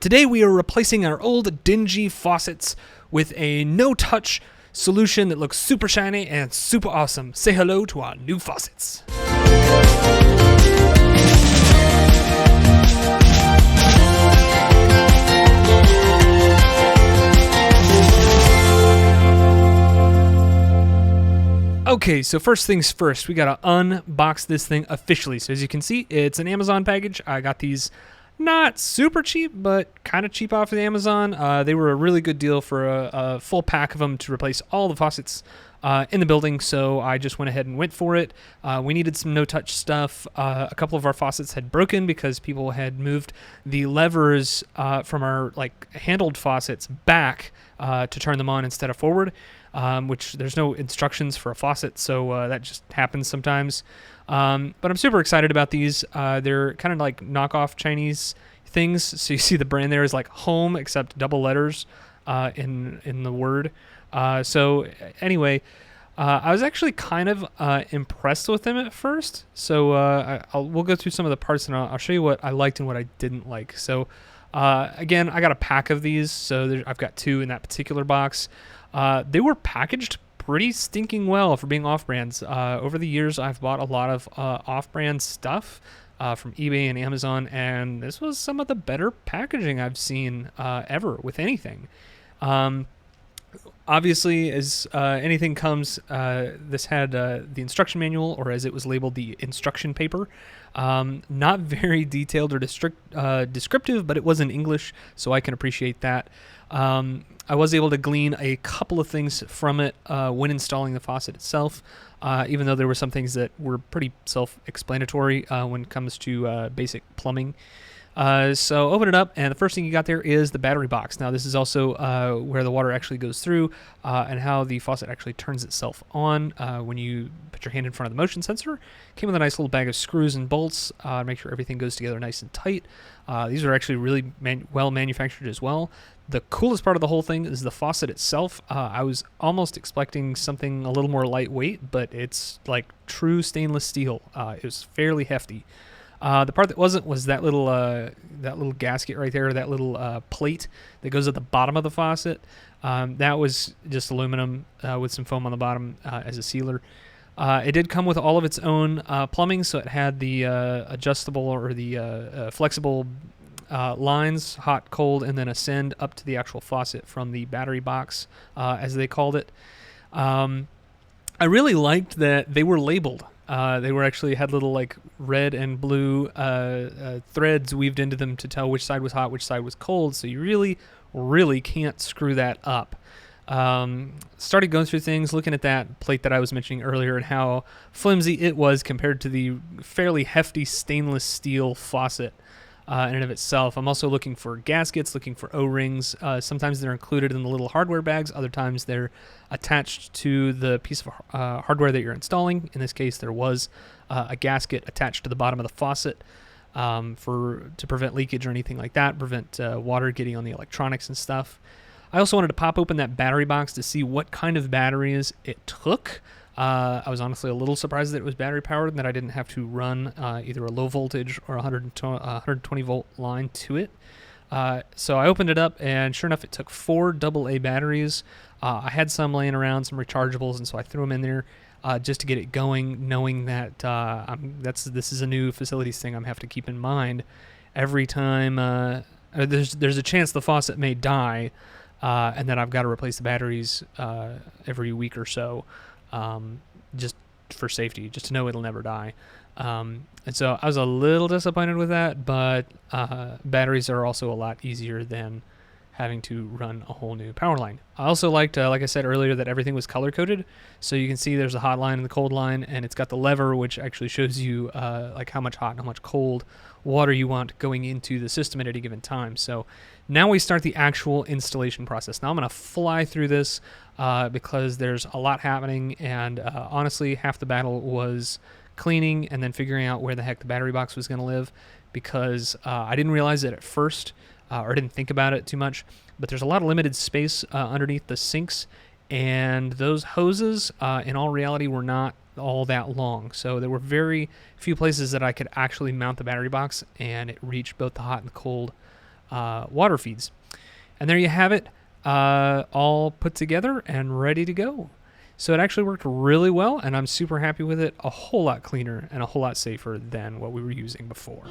Today we are replacing our old dingy faucets with a no-touch solution that looks super shiny and super awesome. Say hello to our new faucets. Okay, so first things first, we gotta unbox this thing officially. So as you can see, it's an Amazon package. I got these not super cheap, but kind of cheap off of Amazon. They were a really good deal for a full pack of them to replace all the faucets in the building, so I just went ahead and went for it. We needed some no-touch stuff. A couple of our faucets had broken because people had moved the levers from our handled faucets back to turn them on instead of forward. Which there's no instructions for a faucet, so that just happens sometimes. But I'm super excited about these. They're kind of like knockoff Chinese things. So you see the brand there is like home, except double letters in the word. So anyway, I was actually kind of impressed with them at first. So we'll go through some of the parts and I'll show you what I liked and what I didn't like. So again, I got a pack of these. So I've got two in that particular box. They were packaged pretty stinking well for being off-brands. Over the years, I've bought a lot of off-brand stuff from eBay and Amazon, and this was some of the better packaging I've seen ever with anything. Obviously, as anything comes, this had the instruction manual, or as it was labeled, the instruction paper. Not very detailed or descriptive, but it was in English, so I can appreciate that. I was able to glean a couple of things from it when installing the faucet itself, even though there were some things that were pretty self-explanatory when it comes to basic plumbing. So open it up, and the first thing you got there is the battery box. Now this is also where the water actually goes through and how the faucet actually turns itself on when you put your hand in front of the motion sensor. Came with a nice little bag of screws and bolts to make sure everything goes together nice and tight. These are actually really well manufactured as well. The coolest part of the whole thing is the faucet itself. I was almost expecting something a little more lightweight, but it's like true stainless steel. It was fairly hefty. The part that wasn't was that little gasket right there, that little plate that goes at the bottom of the faucet. That was just aluminum with some foam on the bottom as a sealer. It did come with all of its own plumbing, so it had the adjustable or the flexible lines, hot, cold, and then ascend up to the actual faucet from the battery box, as they called it. I really liked that they were labeled. They were actually had little red and blue threads weaved into them to tell which side was hot, which side was cold. So you really can't screw that up. Started going through things, looking at that plate that I was mentioning earlier and how flimsy it was compared to the fairly hefty stainless steel faucet in and of itself. I'm also looking for gaskets, looking for O-rings. Sometimes they're included in the little hardware bags. Other times they're attached to the piece of hardware that you're installing. In this case, there was a gasket attached to the bottom of the faucet to prevent leakage or anything like that, prevent water getting on the electronics and stuff. I also wanted to pop open that battery box to see what kind of batteries it took. I was honestly a little surprised that it was battery powered and that I didn't have to run either a low voltage or 120 volt line to it. So I opened it up, and sure enough, it took 4 AA batteries. I had some laying around, some rechargeables, and so I threw them in there just to get it going, knowing that this is a new facilities thing I'm have to keep in mind. Every time there's a chance the faucet may die, and then I've got to replace the batteries every week or so. Just for safety, just to know it'll never die. And so I was a little disappointed with that, but batteries are also a lot easier than having to run a whole new power line. I also liked, like I said earlier, that everything was color-coded. So you can see there's a hot line and the cold line, and it's got the lever, which actually shows you how much hot and how much cold water you want going into the system at any given time. So now we start the actual installation process. Now I'm going to fly through this because there's a lot happening, and honestly, half the battle was cleaning and then figuring out where the heck the battery box was going to live, because I didn't realize it at first, or didn't think about it too much, but there's a lot of limited space underneath the sinks, and those hoses, in all reality, were not all that long. So there were very few places that I could actually mount the battery box, and it reached both the hot and the cold water feeds. And there you have it, all put together and ready to go. So it actually worked really well, and I'm super happy with it. A whole lot cleaner and a whole lot safer than what we were using before.